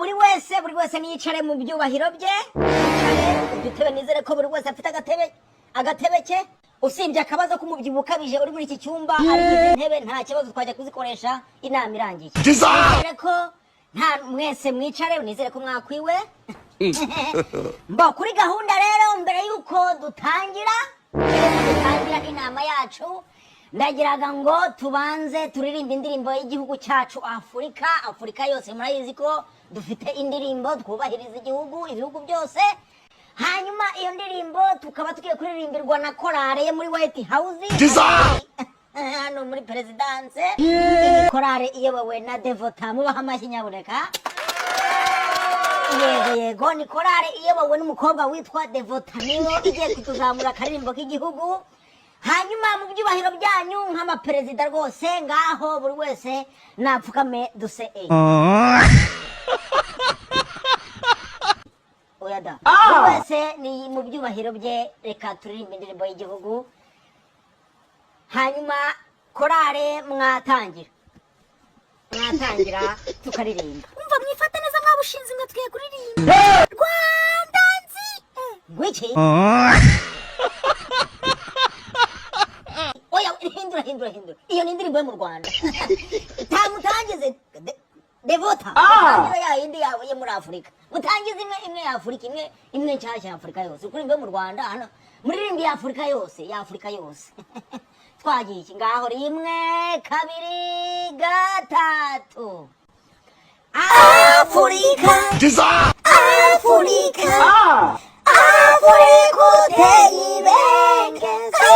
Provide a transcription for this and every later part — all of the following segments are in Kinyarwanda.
buri wese niyicare mu byubahiro bye, yicare udutebe, nizere ko buri wese afite agatebe ke, usibye akabazo k'umubyibuho ukabije uri muri iki cyumba, ari intebe nta kibazo twajya kuzikoresha inama irangiye. Nizere ko nta mwese mwicare, nizere ko mwakwiwe. Mba kuri gahunda rero, mbere yuko dutangira inama yacu, ndagiraga ngo tubanze turirimba indirimbo y'igihugu cyacu Afurika yose. Murayizi ko dufite indirimbo twubahiriza ibihugu byose. Hanyuma iyo ndirimbo tukaba tugiye kuririmbirwa na korale yo muri White House hano muri Presidence. Iyi korale iyobowe na Devota, mubaha amashyi nyabuneka. Yego ni korale iyobowe n'umukobwa witwa Devota, niyo igiye kutuzamura akaririmbo k'igihugu. Hanyuma mu byubahiro byanyu nk'amaperezida rwose, ngaho buri wese napfukame duse oyada. Buri wese ni mu byubahiro bye, reka turirimba indirimbo y'igihugu. Hanyuma korale mwatangira tukaririmba. Umva mwifata neza mwabushinze mwe tugiye kuririmba. Rwanda nzi gwiki. Oya hindura. Iyo ni indirimbo yo mu Rwanda. Mutangize Devota. Ya indi yawe yo muri Afurika. Mutangize imwe ya Afurika, imwe cyashya ya Afurika yose. Kuririmba mu Rwanda hano muririmbi ya Afurika yose. Twagiye ngaho 1 2 3. Afurika uteyibengeze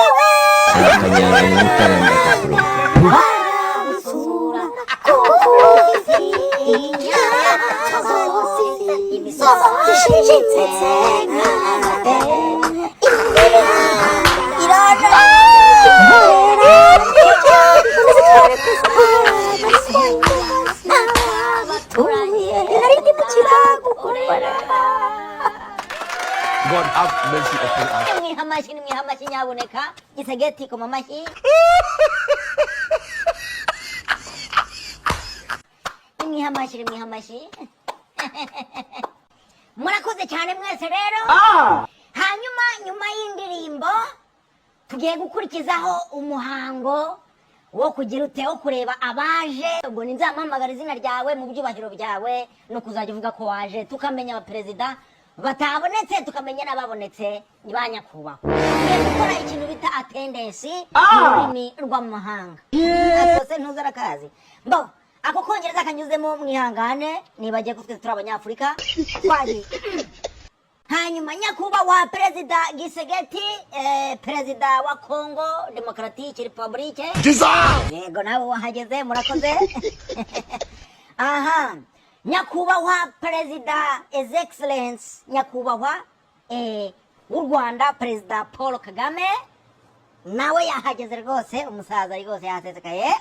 barabusura kukuzi inyanja zose imisozi ishishitse nk'amate iraje God have mercy upon us. Mwihamashi nyabuneka gisegeti ko mamashi. Mwihamashi. Murakoze cyane mwese rero. Hanyuma nyuma y'indirimbo tugiye gukurikizaho umuhango wo kugira uteo kureba abaje. Ubwo nzampamagara izina ryawe mu byubahiro byawe no kuzajya uvuga ko waje, tukamenya abaperezida batabonetse, tukamenya n'ababonetse ni banyakubaho. Gukora ikintu bita attendance mu rurimi rw'amahanga. Akose ntuzarakazi mbo ako kongereza kanyuzemo mwihangane, nibagiye ko twese turi Abanyafurika twari. Hanyuma nyakubahwa perezida Gisegeti, perezida wa Congo Democratic Republic. Yego nawe wahageze, murakoze. Aha, nyakubahwa perezida His Excellence nyakubahwa w'u Rwanda Perezida Paul Kagame, nawe yahageze rwose, umusaza rwose yasesekaye.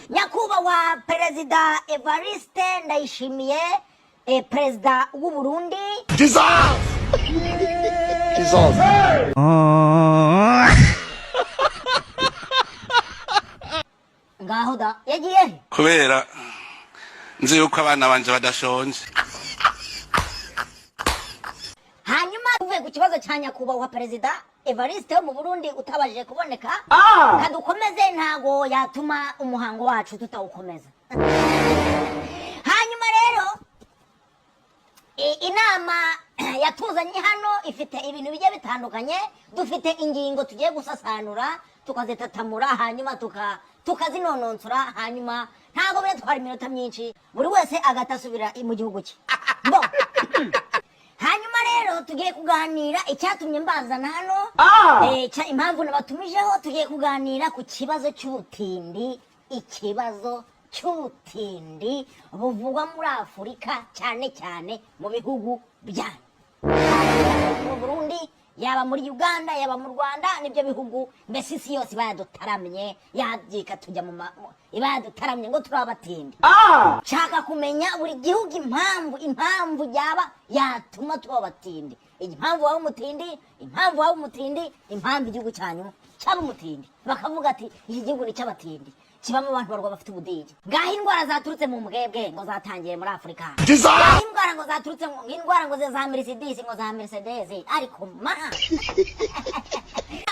Nyakubahwa perezida Evariste Ndayishimiye, perezida w'u Burundi. Ngaho da yagiye kubera nzi yuko abana banje badashonje. Hanyuma tuvuye ku kibazo cya nyakubahwa perezida Evariste wo mu Burundi utabajije kuboneka, kadukomeze ntago yatuma umuhango wacu tutawukomeza. Hanyuma rero inama yatuzanye hano ifite ibintu bigiye bitandukanye. Dufite ingingo tugiye gusasanura, tukazitatamura, hanyuma tukazinononsora, hanyuma ntago bitwara iminota myinshi, buri wese agatasubira mu gihugu cye. Hanyuma rero tugiye kuganira icyatumye mbazana hano, impamvu nabatumijeho. Tugiye kuganira ku kibazo cy'ubutindi, ikibazo cy'ubutindi buvugwa muri Afurika, cyane cyane mu bihugu byanyu, mu Burundi, yaba muri Uganda, yaba mu Rwanda, nibyo bihugu mbese isi yose bayadutaramye, yabyika tujya mu bayadutaramye ngo turabatindi. Nshaka kumenya buri gihugu impamvu yatuma tuba abatindi. Impamvu waba umutindi, impamvu waba umutindi, impamvu igihugu cyanyu cyaba umutindi. Bakavuga ati iki gihugu ni cy'abatindi. Kibamo abantu barwa bafite ubudigi. Ngaho indwara zaturutse mu mbwebwe ngo zatangiye muri Afrika. Ngaho indwara ngo zaturutse indwara ngo za Mercedes ngo za Mercedes ariko ma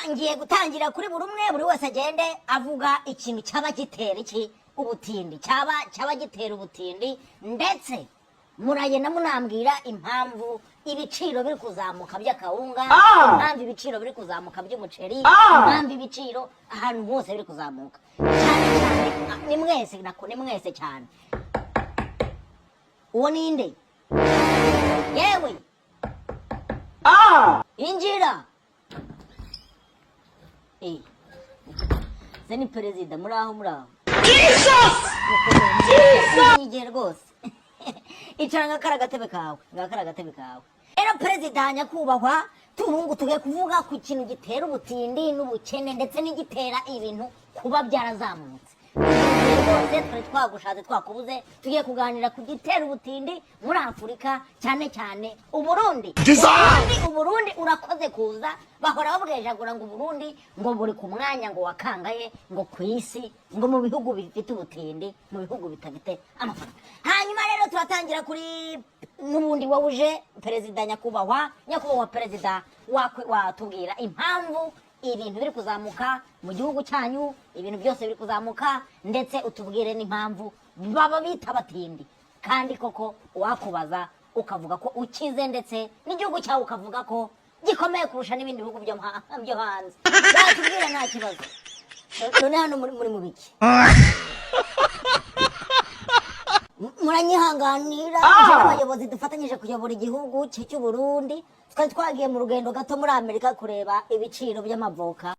ngiye gutangira kuri buri wese agende avuga ikintu cyaba gitera iki ubutindi cyaba gitera ubutindi ndetse muragenda munambwira impamvu ibiciro biri kuzamuka by'akawunga impamvu ibiciro biri kuzamuka by'umuceri impamvu ibiciro ahantu hose biri kuzamuka cyane ni mwese cyane uwo ninde yewe injira se ni perezida muraho Jesus rwose icara ngakara gatebe kawe rero perezida nyakubahwa turungu tugiye kuvuga ku kintu gitera ubutindi n'ubukene ndetse n'igitera ibintu kuba byarazamutse rwose twari twagushatse twakubuze tugiye kuganira ku gitera ubutindi muri Afurika cyane Uburundi urakoze kuza bahora babwejagura ngo Uburundi ngo buri ku mwanya ngo wakangaye ngo ku isi ngo mu bihugu bifite ubutindi mu bihugu bitafite amafaranga. Hanyuma rero turatangira kuri n'ubundi wawuje perezida nyakubahwa perezida watubwira impamvu ibintu biri kuzamuka mu gihugu cyanyu ibintu byose biri kuzamuka ndetse utubwire n'impamvu baba bita batindi kandi koko wakubaza ukavuga ko ukize ndetse n'igihugu cyawe ukavuga ko gikomeye kurusha n'ibindi bihugu byo hanze batubwira nta kibazo. None hano muri mu biki muranyihanganira abayobozi dufatanyije kuyobora igihugu cy'u Burundi twari twagiye mu rugendo gato muri Amerika kureba ibiciro by'amavoka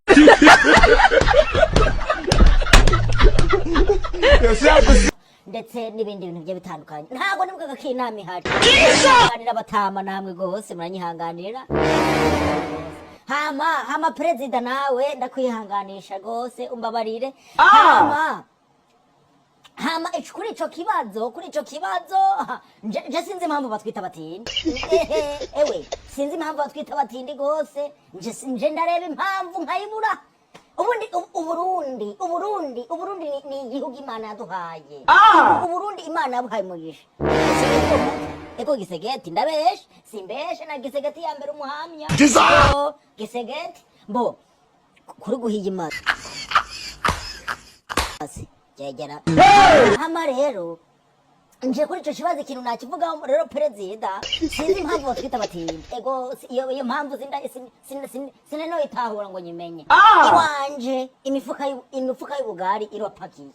ndetse n'ibindi bintu bye bitandukanye ntago nibwo Inama ihari kuganira batama namwe gose muranyihanganira hama perezida nawe ndakwihanganisha gose umbabarire hama kuri ico kibazo nje sinzi impamvu batwita batindi ewe sinzi impamvu batwita batindi gose nje ndareba impamvu nkayibura Uburundi ni igihugu Imana yaduhaye Uburundi Imana yabuhaye umugisha eko gisegeti ndabeshe simbeshe na gisegeti ya mbere umuhamya gisegeti mbo kuri guhiga Imana jegera hama rero nje kuri ico kibazo ikintu nakivugaho rero perezida sinzi impamvu batwita batindi ego iyo mpamvu sineno itahura ngo nyimenye iwanje imifuka y'ubugari irapakiye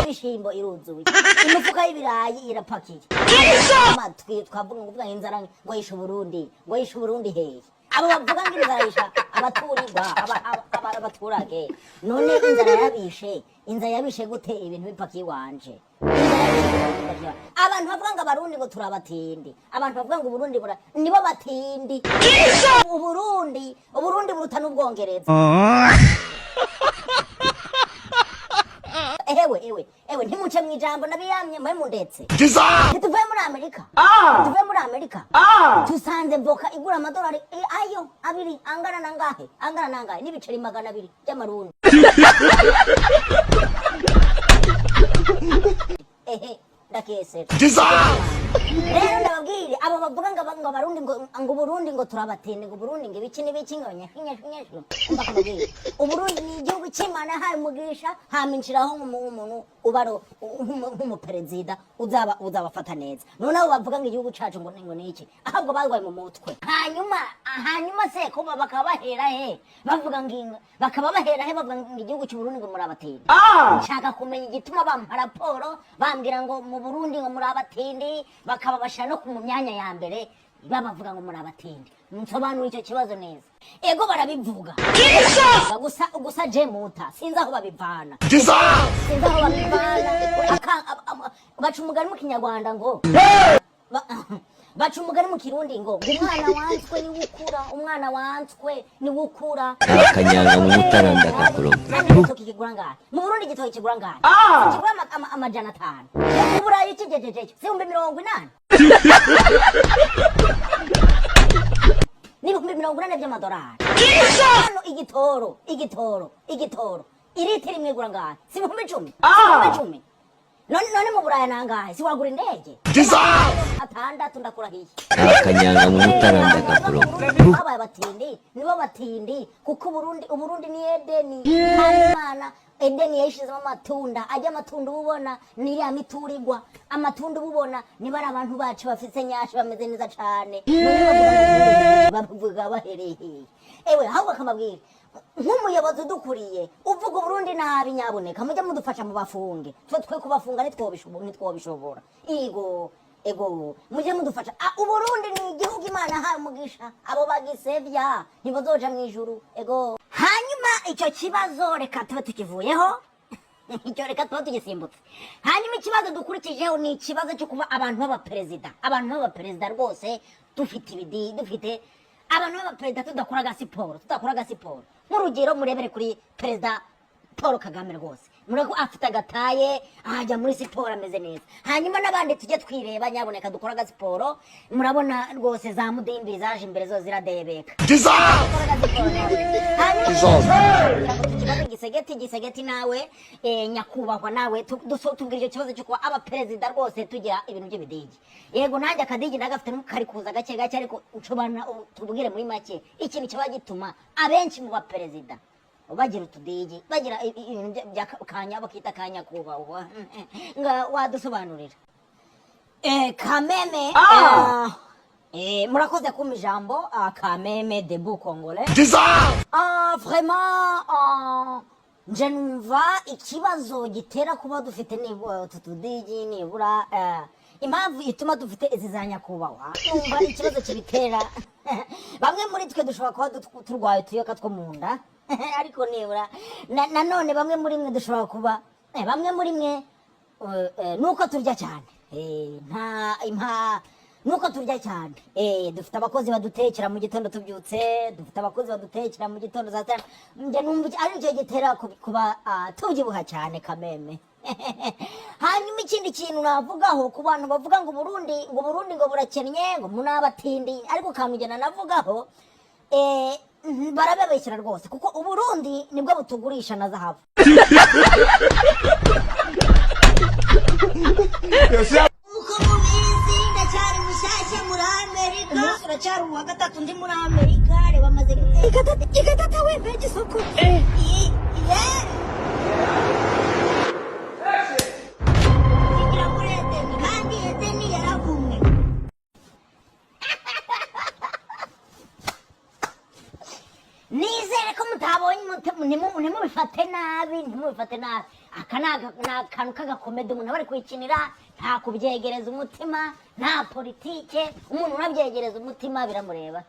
ibishimbo iruzuye imifuka y'ibirayi irapakiye amatwi twavuga ngo inzara ngo yishe Burundi hehe abo bavuga ngo inzara abaturirwa abaturage none inzara yabishe gute ibintu bipakiye wanje abantu bavuga ngo Abarundi ngo turabatindi abantu bavuga ngo Burundi nibo batindi Uburundi buruta n'Ubwongereza ewe ntimuce mwijambo nabiyamye mwe ndetse tuvuye muri Amerika tusanze voka igura amadolari ayo abiri angana nangahe n'ibiceri 200 by'amarundi ndakese rero ndababwire abo bavuga ngo Abarundi ngo Burundi ngo turabatinde ngo Burundi ngo ibiki n'ibiki ngo nyesho Uburundi ni igihugu cy'Imana yahaye umugisha haminjiraho umuntu ubaro nk'umuperezida uzabafata neza none abo bavuga ngo igihugu cacu ngo niki ahubwo barwaye mu mutwe hanyuma se ko bakaba bahera bavuga ngo igihugu cy'u Burundi ngo murabatinde nshaka kumenya igituma bampa raporo bambwira ngo mu Burundi ngo murabatinde bakaba bashaka no ku myanya ya mbere babavuga ngo murabatinde nsobanura icyo kibazo neza ego barabivuga gusa je muta sinzi aho babivana baca umugani mu Kinyarwanda ngo baca umugani mu Kirundi ngo umwana wantswe ni wukura akanyanga mu mutaranda kakuroga kigura ngahe mu Burundi igitoki kigura ngahe kigura amajana 5 mu Burayi kigejeje 80 n'ibihumbi 40 by'amadolari. Hano igitoro iritiri imwe igura ngahe? Si ibihumbi 10. None mu Buraya nangahe? Si wagura indege? Atandatu ndakurahiye. Akanyanga mutaranda kakuroga. Aba batindi nibo batindi kuko Uburundi ni Edeni. Imana Edeni yashizemo amatunda ajya amatunda ubona ni ya miturirwa amatunda ubona ni bari abantu bacu bafise nyashi bameze neza cyane. Bavuga bahereye. Ewe hawo kamabwira nk'umuyobozi dukuriye uvuga Uburundi nabi nyaboneka mujye mudufasha mu bafunge twe kubafunga nitwobishobora ego mujye mudufasha Uburundi ni igihugu Imana ha umugisha abo bagisevya ntibazoja mu ijuru ego hanyuma icyo kibazo reka tuba tukivuyeho icyo reka tuba tugisimbutse hanyuma ikibazo dukurikijeho ni ikibazo cyo kuba abantu b'abaperezida rwose dufite abantu b'abaperezida tudakoraga siporo nk'urugero murebere kuri perezida Paul Kagame rwose mureko afite agataye ajya muri siporo ameze neza hanyuma n'abandi tujye twireba nyaboneka dukoraga siporo murabona rwose za mudimbi zaje imbere zo ziradebeka gisegeti nawe nyakubahwa nawe tubwira icyo kibazo cyo kuba abaperezida rwose tugira ibintu by'ibidigi yego nanjye akadigi ndagafite kari kuza gake ariko ucobana tubwire muri make ikintu kiba gituma abenshi mu baperezida bagira utudigi bagira ibintu by'akanya bakita kanya kubahwa nga wadusobanurira kameme murakoze kuma ijambo kameme debout congolais vraiment je numva ikibazo gitera kuba dufite nibura tutudigi nibura impamvu ituma dufite izi za nyakubahwa numva ikibazo kibitera bamwe muri twe dushobora kuba turwaye utuyoka two mu nda ariko nibura nanone bamwe muri mwe dushobora kuba bamwe muri mwe nuko turya cyane nuko turya cyane dufite abakozi badutekera mu gitondo tubyutse dufite abakozi badutekera mu gitondo za tano nje numva ari cyo gitera kuba tubyibuha cyane kameme hanyuma ikindi kintu navugaho ku bantu bavuga ngo Burundi ngo burakennye ngo munabatindi ariko kamugena navugaho barababeshyira rwose kuko Uburundi nibwo butugurisha na zahabu uko mubizi ndacyari mushyashya muri Amerika uracyari uwa gatatu ndi muri Amerika reba maze ikatata wembe gisoko nizere ko mutabonye ntimubifate nabi aka ni akantu k'agakomedi umuntu aba ari kwikinira nta kubyegereza umutima nta politike umuntu urabyegereza umutima biramureba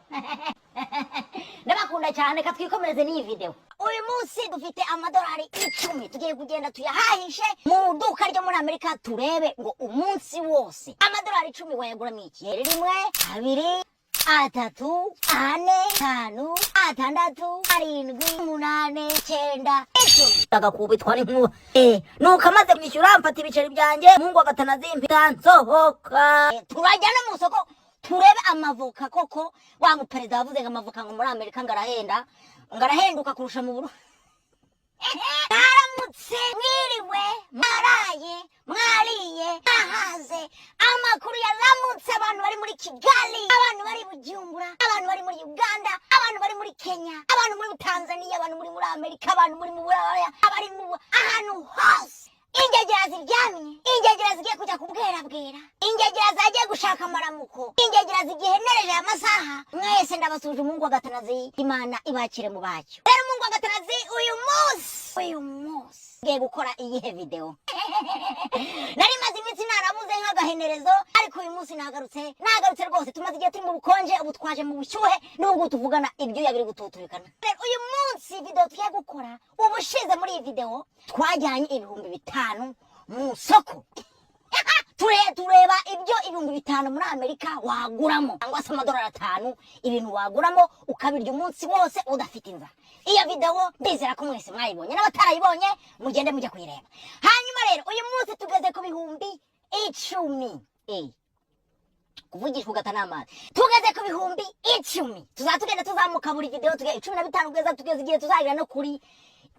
ndabakunda cyane ka twikomereze n'iyi video uyu munsi dufite amadolari 10 tugiye kugenda tuyahahishe mu duka ryo muri Amerika turebe ngo umunsi wose amadolari 10 wayaguramo iki rimwe kabiri atatu ane tanu atandatu arindwi umunane cyenda agakubitwa n'inkuba nuko amaze kwishyura mfata ibiceri byanjye mungu agatanazimpita nsohoka turajyana mu soko turebe amavuka koko wa muperezida wavuze ngo amavuka ngo muri Amerika ngarahenduka kurusha mu Burundi Aramutse mwiriwe mwariye ahaze amakuru yaramutse abantu bari muri Kigali abantu bari Bujumbura abantu bari muri Uganda abantu bari muri Kenya abantu muri Tanzania abantu muri Amerika abantu muri mu Buraya abari mu ahantu hose ingegera ziryamye ingegera zigiye kujya kubwerabwera ingegera zagiye gushaka amaramuko ingegera zigihenereje amasaha mwese ndabasuje umungu agatanazi Imana ibakire mu bacyo rero umungu agatanazi uyu munsi ngiye gukora iyihe video nari maze iminsi naramuze nk'agahenerezo ariko uyu munsi nagarutse rwose tumaze igihe turi mu bukonje ubu twaje mu bushyuhe n'ubwo tuvugana ibyo yabiri gututubikana uyu munsi video tugiye gukora ubushize muri iyi video twajyanye 5,000 mu soko tureba ibyo 5,000 muri Amerika waguramo cyangwa se amadolari 5 ibintu waguramo ukabirya umunsi wose udafite inzara iyo video ndizera ko mwese mwayibonye n'abatarayibonye mugende mujya kuyireba hanyuma rero uyu munsi tugeze ku 10,000 kuvugisha ugatana amazi tugeze ku bihumbi 10 tuzatugenda tuzamuka buri video tugeze 15 kugeza tugeze igihe tuzagira no kuri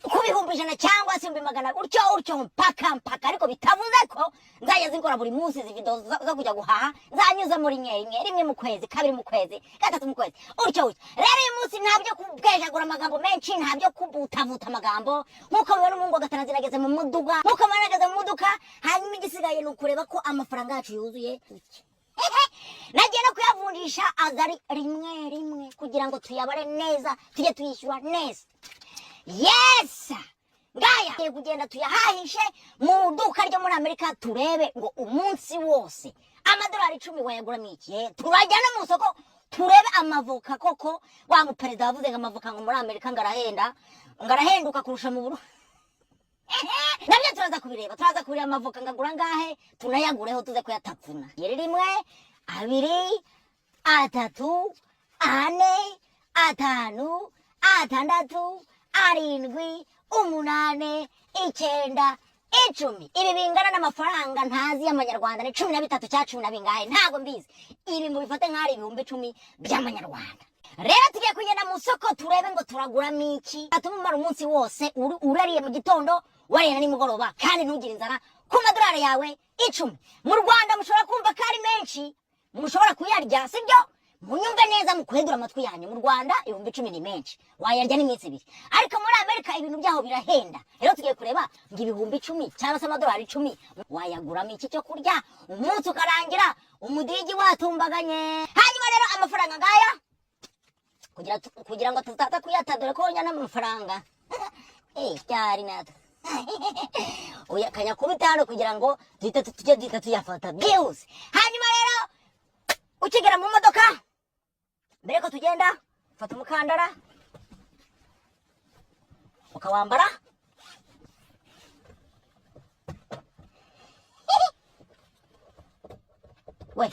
ku bihumbi 100 cyangwa se 200 utyo mpaka ariko bitavuze ko nzajya zikora buri munsi izi video zo kujya guhaha nzanyuza muri rimwe mu kwezi, kabiri mu kwezi, gatatu mu kwezi utyo rero uyu munsi ntabyo kubwejagura amagambo menshi, ntabyo kubutavuta amagambo nkuko mubona umungu agatana zinageze mu muduga nkuko mwanageze mu muduka hanyuma igisigaye ni ukureba ko amafaranga yacu yuzuye nagiye no kuyavunjisha azari rimwe kugira ngo tuyabare neza tujye tuyishyura neza. Yes ngaya kugenda tuyahahishe mu duka ryo muri Amerika turebe ngo umunsi wose amadolari 10 wayaguramo iki. Turajyana mu soko turebe amavoka koko wa mu perezida wavuze ngo amavoka ngo muri Amerika ngarahenduka kurusha mu Burundi. Nabyo turaza kubireba amavoka ngagura ngahe tunayagureho tuze kuyatapfuna. Yeri 1 2 3 4 5 6 7 8 9 10 ibi bingana n'amafaranga ntazi y'amanyarwanda ni 13 cya 10 bingahe ntago mbizi. Ibi mu bifate nk'ari ibihumbi 10 by'amanyarwanda. Rero tugiye kugenda mu soko turebe ngo turagura miki atumumara umunsi wose urariye mu gitondo wariye na nimugoroba kandi ntugire inzara ku madolari yawe 10. Mu Rwanda mushobora kumva kari menshi mushobora kuyarya sibyo munyumve neza mu kwedura amatwi yanyu. Mu Rwanda ibihumbi 10 ni menshi wayarya n'iminsi 2 ariko muri Amerika ibintu byaho birahenda. Rero tugiye kureba ngo ibihumbi 10 cyangwa se amadolari 10 wayaguramo iki cyo kurya umunsi ukarangira umudigi watumbaganye. Hanyuma rero amafaranga ngaya kugira ngo tutata kuyatadore ko nyana amafaranga cyari nato oya kanya kubitano kugira ngo tujye tuyafata byose. Hanyuma rero ukigera mu modoka mbere ko tugenda fata umukandara ukawambara we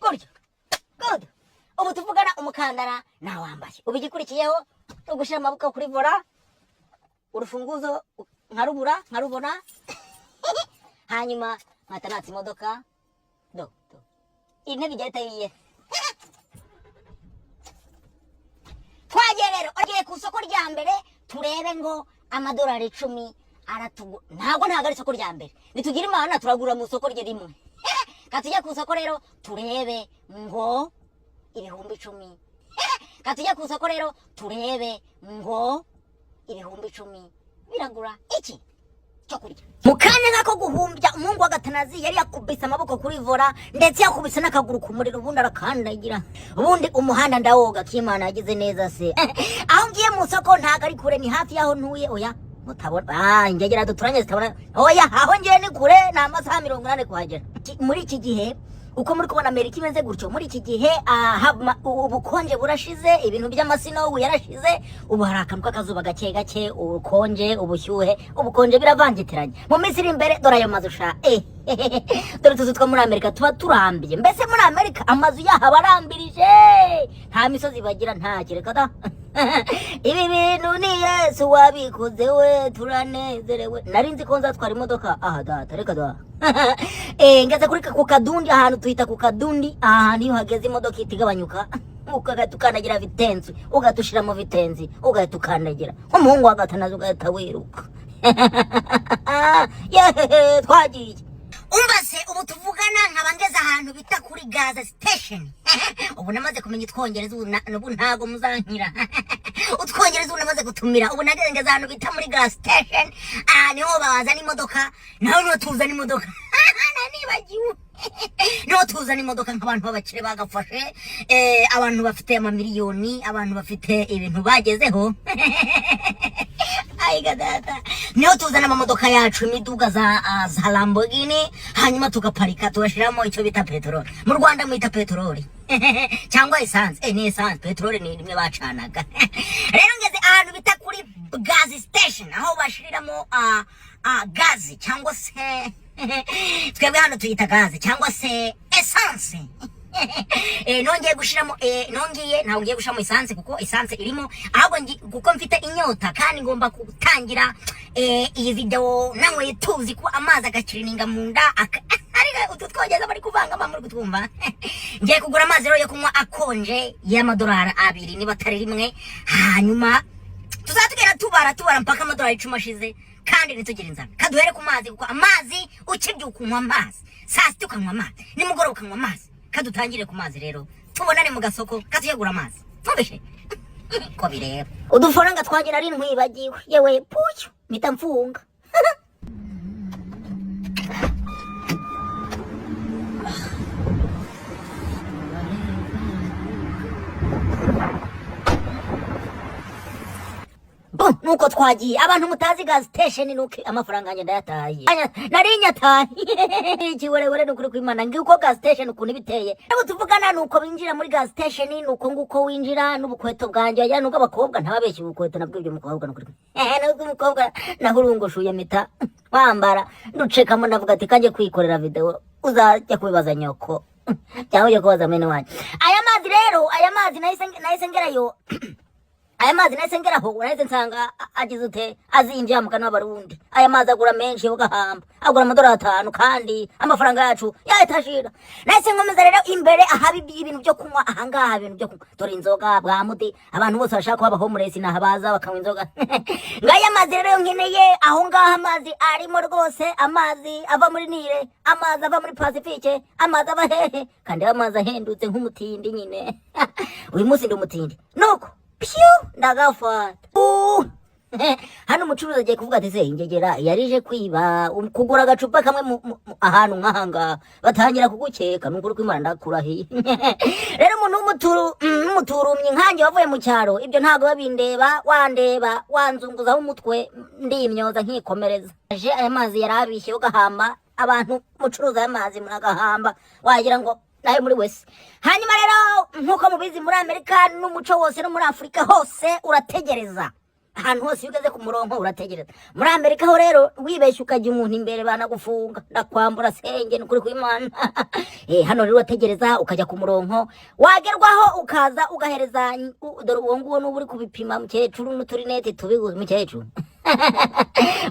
good ubu tuvugana umukandara nawambaye. Ubu igikurikiyeho ugushira amaboko kuri vola urufunguzo nkarubona hanyuma nkatanatse imodoka intebe igahita yiye. Twagiye rero agiye ku soko rya mbere turebe ngo amadolari 10 ntago ari soko rya mbere nitugira imana turagura mu soko rye rimwe. Katujya ku soko rero turebe ngo ibihumbi 10 katujya ku soko rero turebe ngo ibihumbi 10 biragura iki cyo kurya. Mukanya nkako guhumbya umungu agatanazi yari yakubise amaboko kuri vola ndetse yakubise n'akaguru ku muriro ubundi arakandagira ubundi umuhanda ndawoga k'Imana yagize neza se. Aho ngiye mu soko ntago ari kure ni hafi yaho ntuye oya mutabona ingegera duturanye zitabona oya aho ngiye ni kure na amasaha 80 kuhagera. Muri iki gihe uko muri kubona Amerika imeze gutyo muri iki gihe ubukonje burashize ibintu by'amasino yarashize ubu hari akantu k'akazuba gake ubukonje ubushyuhe ubukonje biravangitiranye. Mu minsi iri imbere dore ayo mazu sha dore tuzi two muri Amerika tuba turambiye. Mbese muri Amerika amazu yaha barambirije nta misozi bagira nta kireka da ibi bintu ni Yesu wabikoze we turanezerewe. Narinzi ko nzatwara imodoka data reka da ngeze kuri ku kadundi ahantu tuhita ku kadundi ahantu iyo hageze imodoka itigabanyuka ukanagira vitenzi ugatushira mu vitenzi ugatukandagira umuhungu wagatanaza ugahita wiruka. Twagiye umva se ubu tuvugana nkabangeza ahantu bita kuri gas station. Ubu namaze kumenya utwongereza ubu ntago muzankira utwongereza ubu namaze gutumira ubu nageze ahantu bita muri gas station niho bazana imodoka naho tuzana imodoka nibagiwe niho tuzana imodoka nk'abantu b'abakire bagafashe abantu bafite amamiliyoni abantu bafite ibintu bagezeho data niho tuzana amamodoka yacu imiduga za Lamborghini hanyuma tugaparika tugashiramo icyo bita petrol. Mu Rwanda mwita petrol cyangwa essence ni essence petrol ni rimwe bacanaga. Rero ngeze ahantu bita kuri gas station aho bashiriramo gazi cyangwa se twebwe hano tuyita gazi cyangwa se essence. Nongeye gushiramo ngiye gushiramo essence kuko essence irimo ahubwo kuko mfite inyota kandi ngomba gutangira iyi video nawe tuzi ko amazi agakirininga mu nda ari ututwogeza bari kuvanga muri kutwumva ngiye kugura amazi rero yo kunywa akonje y'amadolari 2 niba atari rimwe hanyuma tuzatugera tubara mpaka amadolari 10 ashize kandi nitugire inzara kaduhere ku mazi kuko amazi ukibyuka unywa amazi saa sita ukanywa amazi nimugoroba ukanywa amazi kadutangire ku mazi rero tubonane mu gasoko katuyagura amazi mubishe ko bireba udufaranga twangira ari ntwibagiwe yewe pucyo mpita mfunga nuko twagiye abantu mutazi gas station nuko amafaranga anje ndayataye narinyataye ikiwerewere nukuri kwimana ngiko gas station ukuntu biteye nabo tuvugana nuko binjira muri gas station nuko nguko winjira n'ubukweto bwanje ya nuko abakobwa ntababeshye ubukweto nabwo ibyo mukobwa nukuri nuko umukobwa nahurungushuye mita wambara nducekamo ndavuga ati kanje kwikorera video uzajya kubibaza nyoko cyangwa ujya kubaza mwene wanjye aya mazi rero aya mazi nahise ngerayo aya mazi nahise ngeraho urahise nsanga agize ute azinjye amukana w'abarundi aya mazi agura menshi ugahamba agura amadolari 5 kandi amafaranga yacu yahitashira nahise nkomeza rero imbere ahabi ibintu byo kunywa ahangaha ibintu byo kunywa dore inzoga bwa muti abantu bose bashaka kuba homeless nahabaza bakanywa inzoga ngaya mazi rero nkeneye aho ngaha amazi arimo rwose amazi ava muri Nile amazi ava muri Pacifique amazi ava hehe kandi amazi ahendutse nk'umutindi nyine uyu munsi ndi umutindi nuko piu ndagafata hano umucuruzi agiye kuvuga ati se ingegera yarije kwiba kugura agacupa kamwe ahantu nkahanga batangira kugukeka nukuri kwimana ndakurahiye rero umuntu w'umuturumye nkanjye wavuye mu cyaro ibyo ntago babindeba wandeba wanzunguzaho umutwe ndimyoza nkikomereza aje aya mazi yarabishye ugahamba abantu mucuruza aya mazi muragahamba wagira ngo nayo muri wese hanyuma rero nkuko mubizi muri Amerika n'umuco wose no muri Afrika hose urategereza ahantu hose ugeze ku murongo urategereza muri Amerika ho rero wibeshye ukajya umuntu imbere banagufunga ndakwambura senge nukuri kw'Imana hano rero urategereza ukajya ku murongo wagerwaho ukaza ugahereza dore uwo nguwo n'uburi kubipima mukecuru n'uturinete tubiguze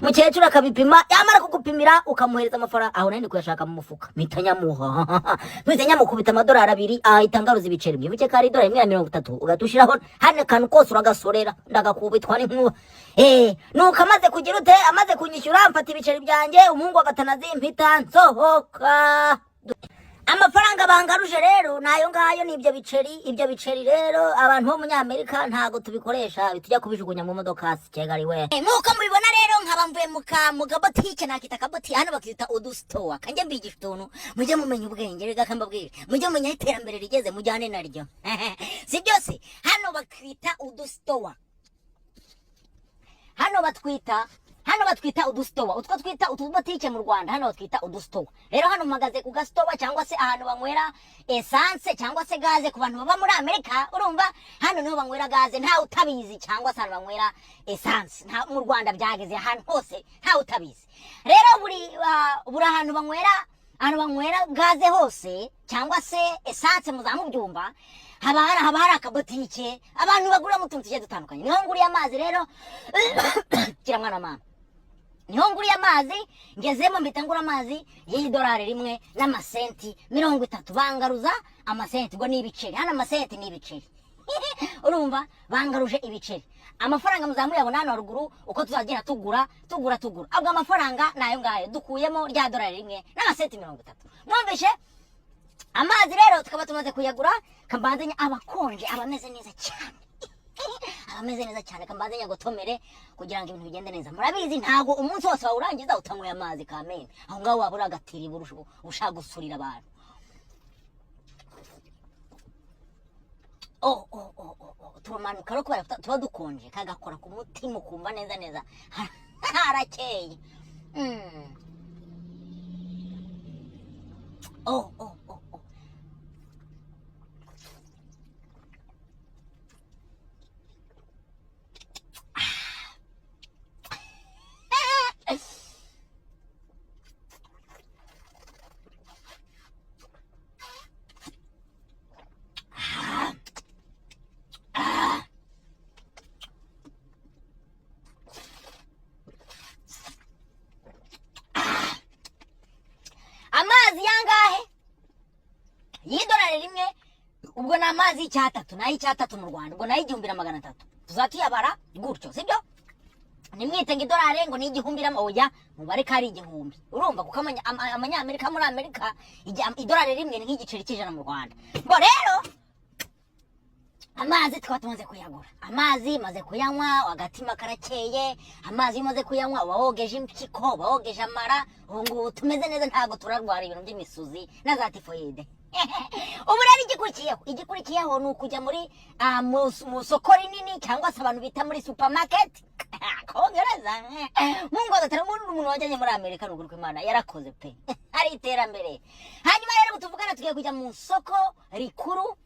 mukecuru akabipima yamara kugupimira ukamuhereza amafaranga aho nani kuyashaka mu mufuka mitanyamukubita amadolari 2 ahita ngaruza ibiceri byibuke kari dolari 130 ugatushiraho hane kantu kose uragasorera ndagakubitwa n'inkuba nuko amaze kugira ute amaze kunyishyura mfata ibiceri byanjye umuhungu agatanazi mpita nsohoka amafaranga bangaruje rero nayo ngayo ni ibyo biceri rero abantu bo munyamerika ntago tubikoresha bitujya kubijugunya mu modoka sikegariwe nkuko mubibona rero nkabamvuye mu kabotike nakita kabotike hano bakita udustore kanje mbigisha utuntu mujye mumenya ubwenge rega kambabwira mujye mumenya iterambere rigeze mujyane naryo si byose hano bakita udustore hano batwita udustore utwo twita utubotike mu Rwanda hano batwita udustore rero hano mpagaze ku gasitowa cyangwa se ahantu banywera essence cyangwa se gaze ku bantu baba muri Amerika urumva hano niho banywera gaze nta utabizi cyangwa se hano banywera essence nta mu Rwanda byageze ahantu hose nta utabizi rero buri ahantu banywera gaze hose cyangwa se essence muzamubyumva haba hari akabotike abantu bagura mu tuntu tugiye dutandukanye niho nguriye amazi rero kira mwana mama niho nguriye amazi ngezemo mpita ngura amazi y'idolari 1 n'amasenti 30 bangaruza amasenti ngo n'ibiceri hano amasenti n'ibiceri urumva bangaruje ibiceri amafaranga muzamuye abona hano ruguru uko tuzagenda tugura abwo amafaranga nayo ngayo dukuyemo rya dolari 1 n'amasenti 30 mwumvishe amazi rero tukaba tumaze kuyagura kambanzenya abakonje abameze neza cyane kambanzenya gotomere kugira ngo ibintu bigende neza murabizi ntago umunsi wose wawurangiza utanyweye amazi kamene aho ngaho wabura agatiri ushaka gusurira abantu tumanuka rero kubera tuba dukonje kagakora ku mutima ukumva neza harakeye amazi idolari rimwe ubwo ni amazi y'icyatatu nayo icyatatu mu Rwanda ubwo nayo 1300 tuzatuyabara gutyo sibyo nimwite ngo idolari ngo ni 1000 oya mubare kari 1000 urumva kuko abanyamerika muri Amerika idolari rimwe ni nk'igiceri cy'ijana mu Rwanda ngo rero amazi twatumaze kuyagura amazi maze kuyanywa agatima karakeye amazi maze kuyanywa wawogeje impyiko wawogeje amara ubu tumeze neza ntago turarwara ibintu by'imisuzi na za tifoide ubu rero igikurikiyeho ni ukujya muri mu soko rinini cyangwa se abantu bita muri supermarket kongereza mungu agatera umuntu wajyanye muri Amerika n'ukuri kw'Imana yarakoze pe ari iterambere hanyuma rero tuvugana tugiye kujya mu soko rikuru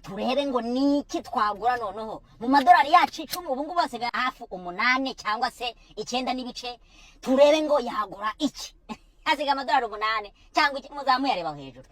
turebe ngo niki twagura noneho mu madolari yacu 10 ubu ngubu basigaye hafi 8 cyangwa se 9 n'ibice turebe ngo yagura iki hasiga amadolari 8 cyangwa muzamuye areba hejuru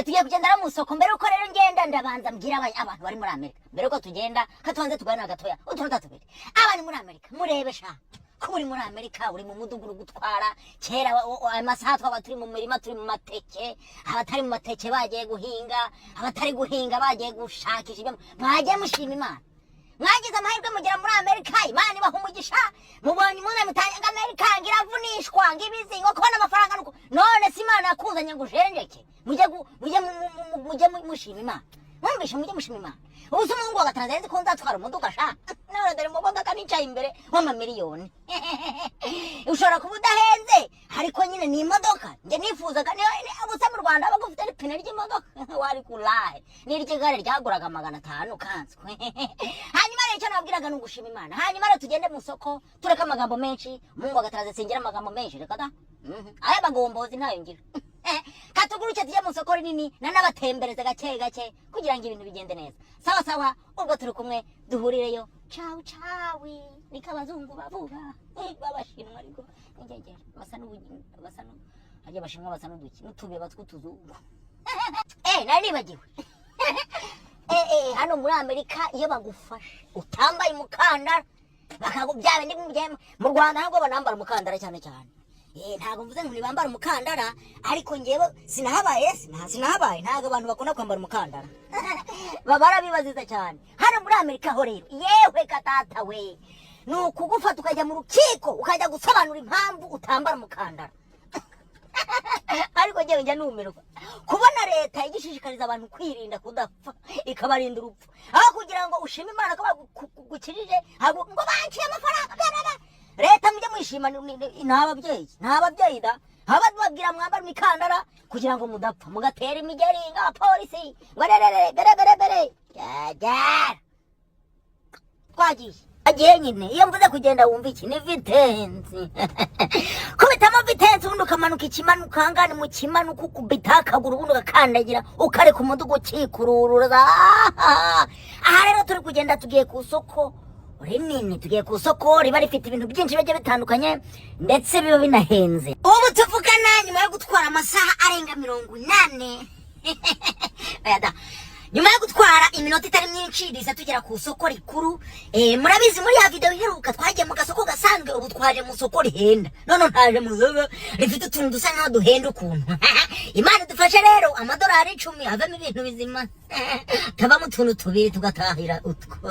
tugiye kugendera mu soko mbere uko rero ngenda ndabanza mbwira abantu bari muri Amerika mbere uko tugenda katubanze tugana gatoya utunota tubiri abari muri Amerika murebe sha ko uri muri Amerika uri mu muduguru gutwara kera amasaha twaba turi mu mirima turi mu mateke abatari mu mateke bagiye guhinga abatari guhinga bagiye gushakisha ibyo mwagiye mushima Imana mwagize amahirwe mugera muri Amerika Imana ibaha umugisha mubonye umuntu mutanga Amerika ngiravunishwa ngibizingo kubona amafaranga nuko none si Imana yakuzanye ngo ujenjeke mujye mushima Imana mwumvishe mujye mushima Imana ubuze umungu agatanze ko nzatwara umuduga sha none dore mu modoka nicaye imbere w'amamiliyoni ushobora kuba udahenze ariko nyine ni imodoka nge nifuzaga ubusa mu Rwanda bagufite n'ipine ry'imodoka wari kulahe n'irigare ryaguraga 500 kanswe hanyuma rero icyo nabwiraga n'ugushima Imana hanyuma rero tugende mu soko tureka amagambo menshi umungu agatanze singira amagambo menshi reka da aya bagombozi ntayo ngira katuguruke tujye mu soko rinini nanabatembereza gake kugira ngo ibintu bigende neza sawa ubwo turi kumwe duhurireyo ciao nikabazungu bavuga babashinwa ariko ngegera basa ajya bashinwa basa n'uduki n'utube batwutuzungu nari nibagiwe hano muri Amerika iyo bagufashe utambaye umukandara bakagubyabe ndi mu Rwanda ntabwo banambara umukandara cyane ntago mvuze ngo nibambara umukandara ariko ngewe sinahabaye ntago abantu bakunda kwambara umukandara babara bibaziza cyane hano muri Amerika ho rero yewe katata we nukugufata ukajya mu rukiko ukajya gusobanura impamvu utambara umukandara ariko ngewe njya numirwa kubona leta igishishikariza abantu kwirinda kudapfa ikabarinda urupfu aho kugira ngo ushime Imana ko bagukirije ngo banciye amafaranga leta mujye mwishima ntababyeyi da babwira mwambara imikandara kugira ngo mudapfa mugatera imigeri nk'abapolisi ngo bere twagiye nyine iyo mvuze kugenda wumva iki ni vitensi kubitamo vitensi ubundi ukamanuka ikimanuka hangane mu kimanuka ukubita akaguru ubundi ugakandagira ukareka umudugu ukikururura aha rero turi kugenda tugiye ku isoko rinini tugiye ku isoko riba rifite ibintu byinshi bigiye bitandukanye ndetse biba binahenze ubu tuvugana nyuma yo gutwara amasaha arenga 80 nyuma yo gutwara iminota itari myinshi risa tugera ku isoko rikuru murabizi muri ya video iheruka twagiye mu gasoko gasanzwe ubu twaje mu isoko rihenda none ntaje mu isoko rifite utuntu dusa nkaho duhenda ukuntu Imana dufashe rero amadolari 10 avamo ibintu bizima taba mu tuntu tubiri tugatahira utwo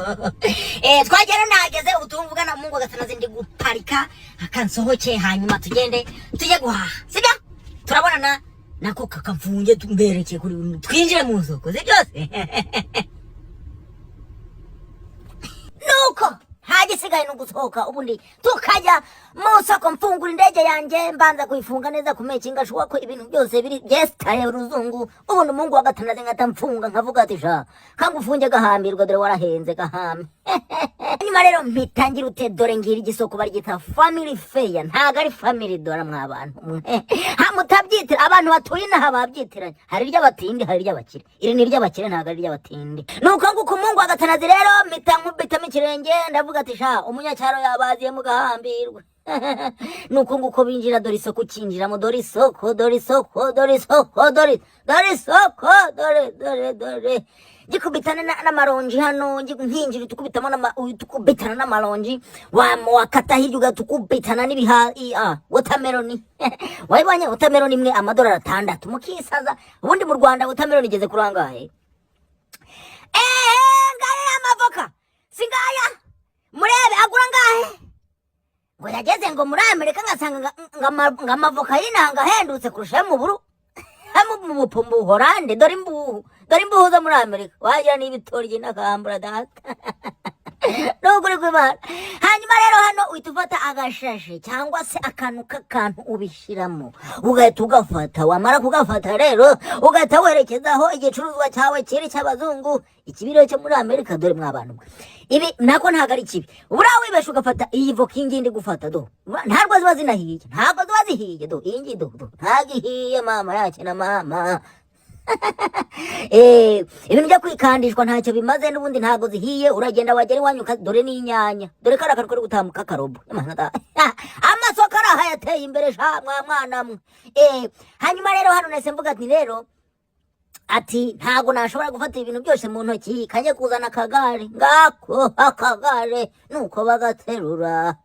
twagera nageze utumvugana mu ngo gatanaze ndi guparika akansohoke hanyuma tugende tujye guhaha sibyo turabonana nako kakamfunge tumbereke kuri twinjire mu soko byose nuko hagisigaye no gusohoka ubundi tukajya mu soko mfungura indege yanjye mbanza kuyifunga neza kumekinga shuwa ko ibintu byose biri byestaye uruzungu ubundi umungu wa gatanaze ngatamfunga nkavuga ati sha kangufunge gahambirwa dore warahenze gahame nyuma rero mpitangira ute dore ngira igisoko barigita family fair ntago ari family dora mwabantu mutabyitira abantu batuye inaha babyitiranye hari ry'abatindi hari ry'abakire iri ni ry'abakire ntago ari ry'abatindi nuko nguko umungu wa gatanaze rero mpita nkubitamo ikirenge ndavuga ati sha umunyacyaro yabaziye mu gahambirwa nuko nguko binjira dore isoko ukinjiramo dore isoko dore isoko dore isoko dore isoko dore gikubitana n'amaronji hano nkinjira tukubitamo tukubitana n'amaronji wakata hirya ugatukubitana watermelon wayibonye watermelon imwe $6 mukisaza ubundi mu Rwanda watermelon igeze kurangahe ngaya amavoka singaya murebe agura ngahe ngo yageze ngo muri Amerika ngasanga ngamavoka y'inanga hendutse kurusha mu buru mu bupumbu Holande dore imbuhu zo muri Amerika wagira n'ibitoryi n'akambura data nuguri kw'Imana hanyuma rero hano uhita ufata agashashe cyangwa se akantu ubishiramo ugahita ugafata wamara kugafata rero ugahita werekezaho igicuruzwa cyawe kiri cy'abazungu ikibiro cyo muri Amerika dore mw'abantu ibi nako ntago ari kibi ubura wibesha ugafata iyi voka ingindi gufata do ntabwo ziba zinahiye ntabwo ziba zihiye do ingi do ntagihiye mama yacu na mama ibintu byo kwikandishwa ntacyo bimaze n'ubundi ntago zihiye uragenda wagera iwanyu dore n'inyanya dore karakari kuri gutambuka karobo amasoko araha yateye imbere sha mwana mwe hanyuma rero hano nese mvuga ati rero ati ntago nashobora gufata ibintu byose mu ntoki kanye kuzana akagare ngako akagare nuko bagaterura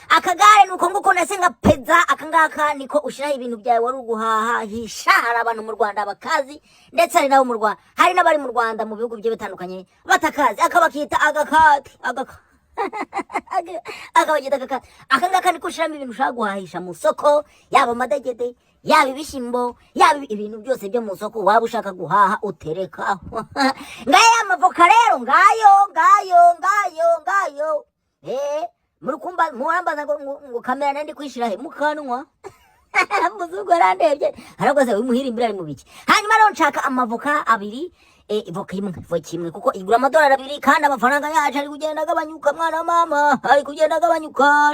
akagare nuko nguko nese ngapeza akangaka niko ushiraho ibintu byawe wari uguhaha hishara abantu mu Rwanda bakazi ndetse ari nabo mu Rwanda hari n'abari mu Rwanda mu bihugu bye bitandukanye batakazi akabakita agakati akabagita agakati akangaka niko ushiramo ibintu ushaka guhahisha mu soko yaba amadegede yaba ibishimbo yaba ibintu byose byo mu soko waba ushaka guhaha utereka ngaya amavoka rero ngayo murukumba murambaza ngo kamera nandi kwishira he mukanwa muzungu arandebye aragoze wimuhirimbira ari mu biki hanyuma rero nshaka amavoka abiri ivoka imwe kuko igura $2 kandi amafaranga yacu ari kugenda agabanyuka mwana mama ari kugenda agabanyuka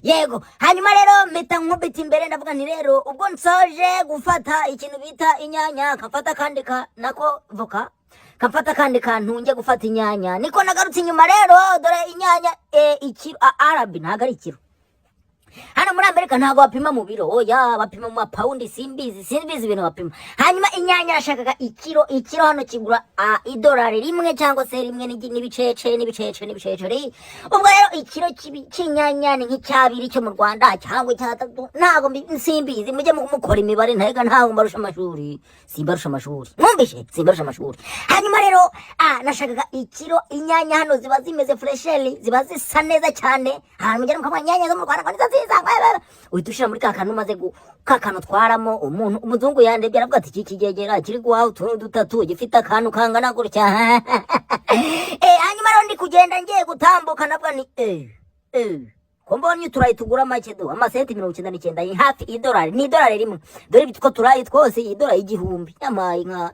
yego hanyuma rero mpita nkubita imbere ndavuga nti rero ubwo nsoje gufata ikintu bita inyanya kafata kandi nako voka kafata kandi kantu nje gufata inyanya niko nagarutse inyuma rero dore inyanya ikiro arabi ntago ari ikiro hano muri Amerika ntago bapima mu biro oya bapima mu paundi simbizi ibintu bapima hanyuma inyanya nashakaga ikiro hano kigura $1 cyangwa se rimwe n'ibicece ubwo rero ikiro cy'inyanya ni nk'icyabiri cyo mu Rwanda cyangwa cyatatu ntago simbizi mujye mukora imibare ntega ntago mbarusha amashuri mwumvishe simbarusha amashuri hanyuma rero nashakaga ikiro inyanya hano ziba zimeze freshly ziba zisa neza cyane hanyuma mujye mukamwa inyanya zo mu Rwanda uhita muri kakantu maze kakantu twaramo umuntu umuzungu yandebye aravuga ati iki kigegera kiri guhaha utuntu dutatu gifite akantu kangana gutya hanyuma rero ndi kugenda ngiye gutambuka nabwo ni ko mbonye uturayi tugura make do amasenti 99 hafi $1 ni $1 rimwe dore bitwo turayi twose $1 igihumbi yamaye nka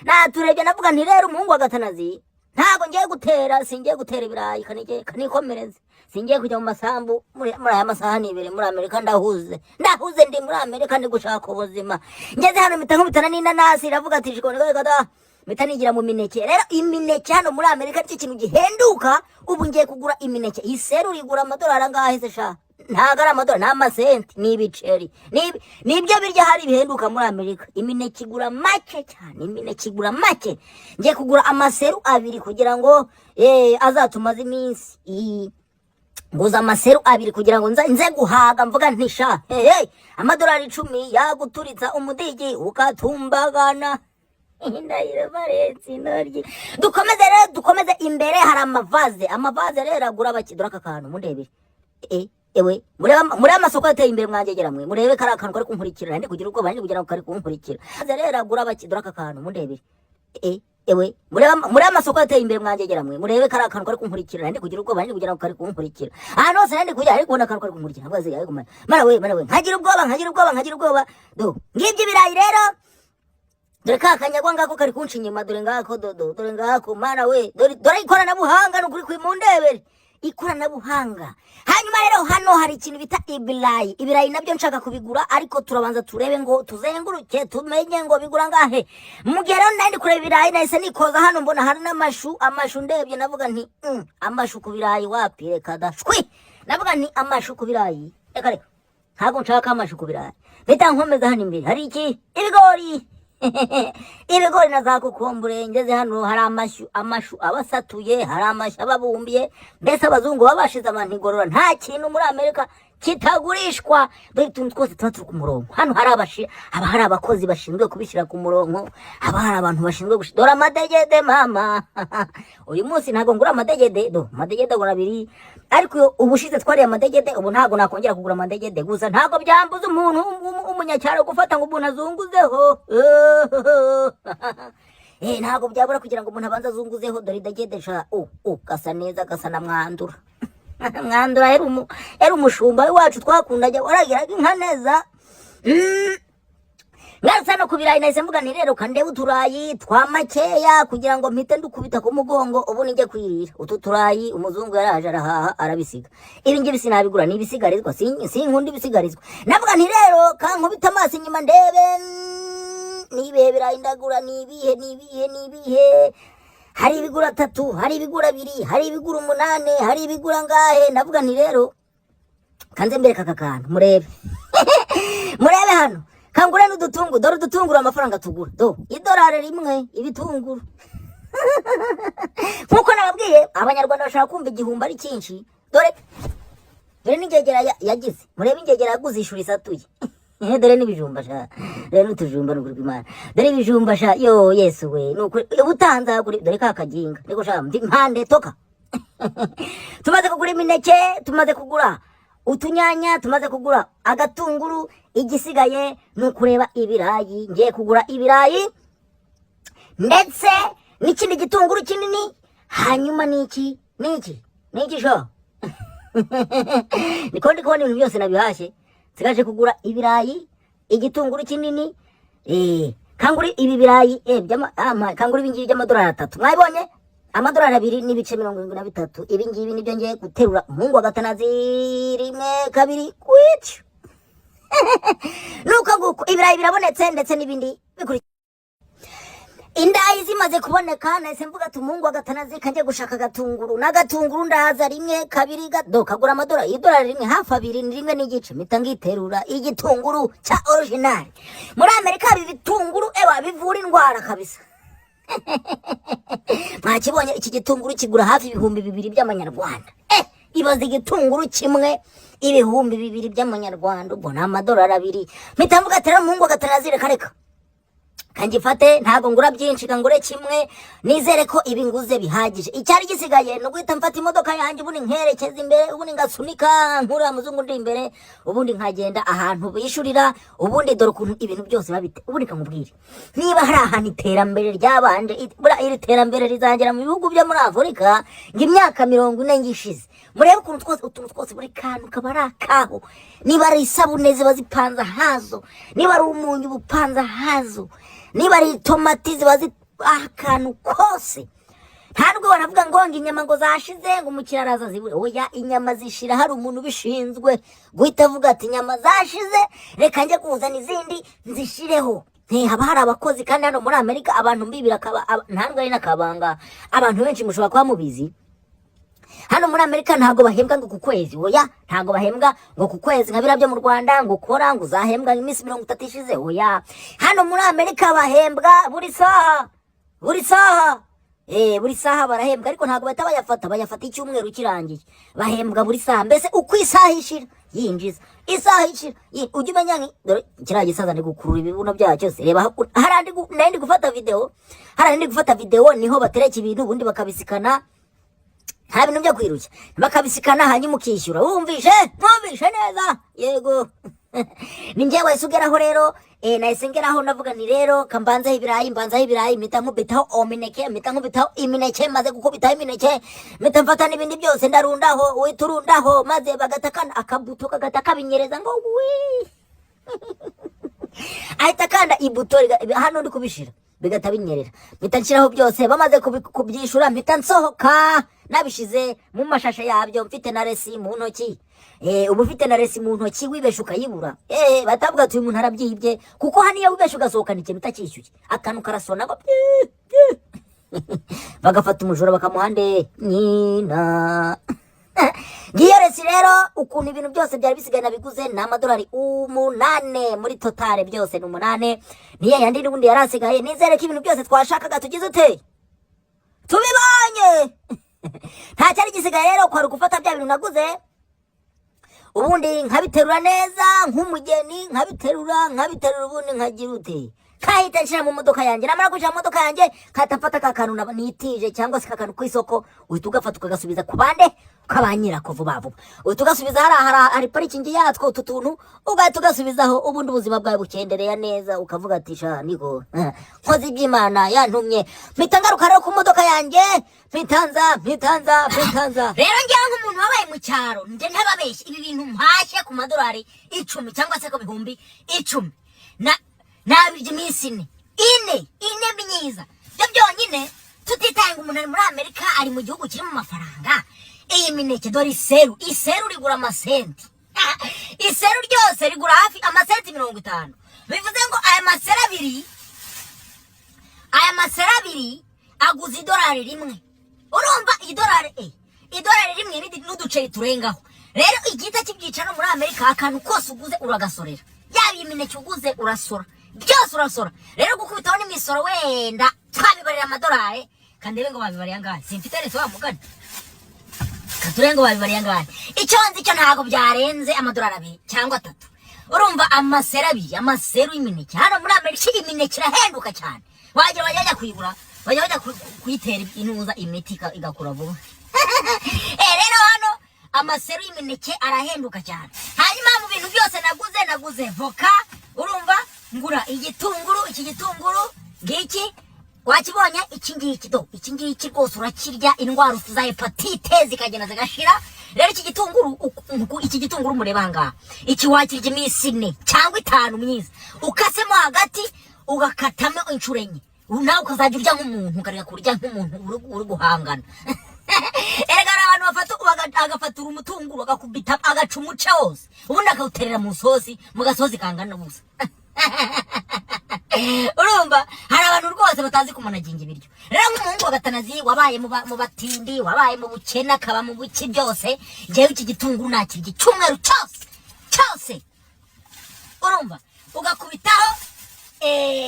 naturebye navuga nti rero umuhungu agatanazi ntago ngiye singiye gutera ibirayi kanikomereze singiye kujya mu masambu muri aya masaha nibere muri Amerika ndahuze ndi muri Amerika ndi gushaka ubuzima ngeze hano nkubitana n'inanasi iravuga ati shikona mitanigira mu mineke rero imineke hano muri Amerika cyo kintu gihenduka ubu ngiye kugura imineke iseru rigura $1 angahe se sha ntago ari $1 n'amasenti n'ibiceri nibyo birya hari bihenduka muri Amerika imineke igura make cyane ngiye kugura amaseru 2 kugira ngo azatumaze iminsi nguza amaseru 2 kugira ngo nze guhaga mvuga ntisha $10 yaguturitsa umudigi ukatumbagana indahiro barenzi noryi dukomeze imbere hari amavaze rero agura bakidura akakantu mundebere ewe muri amasoko yateye imbere mwangegera mwe murebe kari akantu kari kunkurikira ndi kugira ubwoba ndi kugira ngo kari kunkurikira rero agura bakidura akakantu mundebere ewe muri amasoko yateye imbere mwangegera mwe murebe kari akantu kari kunkurikira ndi kugira ubwoba ndi kugira ngo kari kunkurikira hano hose ndi kujya ariko akantu kari kunkurikira ntabwo azigaye kumara mara we nkagira ubwoba do ngibyo birayi rero dore kakanyagwa ngako kari kunca inyuma dore ngako mara we dore ikoranabuhanga n'ukuri kwimundebere ikoranabuhanga hanyuma rero hano hari ikintu bita ibirayi nabyo nshaka kubigura ariko turabanza turebe ngo tuzenguruke tumenye ngo bigura ngahe. Mugero ndandi kureba ibirayi nahise nikoza hano mbona hari amashu ndebye navuga nti amashu ku birayi wapi reka dashwi. Navuga nti amashu ku birayi reka ntago nshaka amashu ku birayi. Bita nkomeza hano imbere hari iki ibigori ibigori na za kokombure ngeze hano hari amashu abasatuye hari amashu ababumbiye mbese abazungu babashize abantu igorora nta kintu muri Amerika kitagurishwa dore tuntu twose tuba turi ku murongo. Hano hari abakozi bashinzwe kubishyira ku murongo, hari abantu bashinzwe dore amadegede mama uyu munsi ntago ngura amadegede agura 2 ariko ubushize twariye amadegede ubu ntago nakongera kugura amadegede gusa ntago byambuza umuntu umunyacyaro gufata ngo umuntu azunguzeho ntago byabura kugira ngo umuntu abanze azunguzeho dore idegede sha gasa neza gasa na mwandura mwandura era umushumba wacu twakundajya waragiraga inka neza. Ngasa no kubirayi nahise mvuga nti rero kandebe uturayi twa makeya kugira ngo mpite ndukubita ku mugongo ubu nije kwirira utu turayi umuzungu yaraje arahaha arabisiga. Ibi ngibi sinabigura ni ibisigarizwa sinkundi ibisigarizwa. Navuga nti rero kankubita amaso inyuma ndebe nibihe birayi ndagura nibihe hari ibigura 3 hari ibigura 2 hari ibigura 8 hari ibigura ngahe. Navuga nti rero kanze mbere kakakantu murebe murebe hano kangure n'udutunguru dore udutunguru amafaranga tugura $1 rimwe ibitunguru nkuko nababwiye abanyarwanda bashaka kumva igihumbi ari cyinshi. Dore n'ingegera yagize murebe ingegera yaguze ishuri isatuye dore n'ibijumba sha rero n'utujumba n'ukuri kw'Imana dore ibijumba sha yo Yesu we n'ukuri ubutanza kuri dore kakajinga niko sha ndi mpande toka tumaze kugura imineke tumaze kugura utunyanya tumaze kugura agatunguru igisigaye nukureba ibirayi ngiye kugura ibirayi ndetse n'ikindi gitunguru kinini hanyuma niki sho niko ndikubona ibintu byose nabihashye sigaje kugura ibirayi igitunguru kinini kanguri ibi birayi kanguri ibingibi by'amadolari 3 mwabonye amadolari 2.73 ibi ngibi nibyo ngiye guterura mungu agatanazi 1 2 kwityo nuko nguko ibirayi birabonetse ndetse n'ibindi bikuri indayi zimaze kuboneka nahise mvuga tumungu agatanazi kanje gushaka gatunguru n'agatunguru ndahaza 1 2 kagura amadolari $1 hafi 2 n'igice mpita ngiterura igitunguru cya original. Muri Amerika ibi bitunguru bivura indwara kabisa mwakibonye iki gitunguru kigura hafi 2,000 by'amanyarwanda. Ibaze igitunguru kimwe 2,000 by'amanyarwanda ubwo n'amadolari 2 mpita mvuga tera mungu agatanazi reka kanjifate ntago ngura byinshi kangure kimwe nizere ko ibinguze bihagije. Icyari gisigaye no guhita mfata imodoka yanjye ubundi nkerekeza imbere ubundi ngasunika nkura muzungu ndi imbere ubundi nkagenda ahantu bishurira ubundi dore ukuntu ibintu byose babite ubundi kamubwire niba hari ahantu iterambere ryabanje iri terambere rizangera mu bihugu byo muri Afrika ng'imyaka 40 ngishize murebe ukuntu twose buri kantu kabarakaho niba ari isabune ziba zipanza hazo niba ari umunyu bupanza hazo niba ari tomati zibazi akantu kose ntabwo baravuga ngo inyama ngo zashize ngo umukiraraza zibure oya inyama zishira hari umuntu bishinzwe guhita avuga ati inyama zashize reka nje kuzana izindi nzishireho. Haba hari abakozi kandi hano muri Amerika abantu mbibira ntabwo ari nakabanga abantu benshi mushobora kuba mubizi hano muri Amerika ntago bahembwa ngo ku kwezi oya ntago bahembwa ngo ku kwezi nkabira byo mu Rwanda ngo ukora ngo uzahembwa iminsi 30 ishize oya hano muri Amerika bahembwa buri saha buri saha barahembwa ariko ntago bahita bayafata icyumweru kirangiye bahembwa buri saha mbese uko isaha ishira yinjiza isaha ishira ujye umenya nki dore kiraje gisaza ndi gukurura ibibuno byacyo se reba harandi gufata video niho batereka ibintu ubundi bakabisikana nta bintu byo kwirushya bakabisikana hanyuma ukishyura wumvishe neza yego ni njyewe sugeraho rero nahise ngeraho navuga ni rero kambanza ibirayi mpita nkubitaho imineke maze gukubitaho imineke mpita mfata n'ibindi byose ndarundaho witurundaho maze bagatakana akabuto kagatabinyereza ngo wi ahita kanda ibuto hano ndi kubishira bigata binyerera mpita nshiraho byose bamaze kubyishura mpita nsohoka nabishize mu mashashe yabyo mfite na resi mu ntoki ubu ufite na resi mu ntoki wibesha ukayibura batavuga ati uyu muntu arabyibye kuko haniya wibesha ugasohokana ikintu utacyishyuye akantu karasona ngo bagafata umujura bakamuhande nyina ngiyo resi rero ukuntu ibintu byose byari bisigaye nabiguze ni amadolari 8 muri totale byose ni 8 niyo yandi n'ubundi yarasigaye nizere ko ibintu byose twashakaga tugize ute tubibanye nta cyari gisigaye rero kwari gufata bya bintu naguze ubundi nkabiterura neza nk'umugeni nkabiterura ubundi nkagira ute kahita nshira mu modoka yanjye namara kuja mu modoka yanjye katafata kakantu nitije cyangwa se kakantu ku isoko uhita ugafata ukagasubiza ku bande kabanyira ko vuba vuba uhita ugasubiza hari parikingi yatwo utuntu ugahita ugasubizaho ubundi ubuzima bwawe bukendereye neza ukavuga ati sha niko nkoze iby'Imana yantumye mpita ngaruka rero ku modoka yanjye mpitanza rero ngewe nk'umuntu wabaye mu cyaro nje ntababeshye ibi bintu mpashye ku madolari 10 cyangwa se ku bihumbi 10 nabirya iminsi ine myiza byo byonyine tutitaye ngo umuntu ari muri Amerika ari mu gihugu kirimo amafaranga iyi mineke dore iseru rigura amasenti iseru ryose rigura hafi amasenti 50 bivuze ngo aya masera abiri aguze idolari rimwe urumva idolari rimwe n'uduceri turengaho rero igita kibyicaro muri Amerika akantu kose uguze uragasorera yaba imineke uguze urasora byose urasora rero gukubitaho n'imisoro wenda twabibarira amadolari kandebe ngo babibariye angahe simfite rese wa mugani katurengo babibariye angahe icyo nzi cyo ntago byarenze amadolari 2 cyangwa 3 urumva amaseru y'imineke hano muri Amerika imineke irahenduka cyane wajya kuyigura wajya kuyitera inuza imiti igakura vuba rero hano amaseru y'imineke arahenduka cyane hanyuma mu bintu byose naguze voka urumva ngura iki gitunguru ngiki wakibonye iki ngiki rwose urakirya indwara za hepatite zikagenda zigashira rero iki gitunguru mureba ngaha iki wakirya iminsi 4 cyangwa 5 myiza ukasemo hagati ugakatamo inshuro enye nawe ukazajya urya nk'umuntu ukareka kurya nk'umuntu uri guhangana erega abantu agafatura umutunguru agakubita agaca umuce wose ubundi akawuterera mu sosi mu gasozi kangana ubusa urumva hari abantu rwose batazi kumanaginga ibiryo rero nk'umuhungu wa gatanazi wabaye mu batindi wabaye mu bukene akaba mu buki byose jewe iki gitunguru nakirya icyumweru cyose urumva ugakubitaho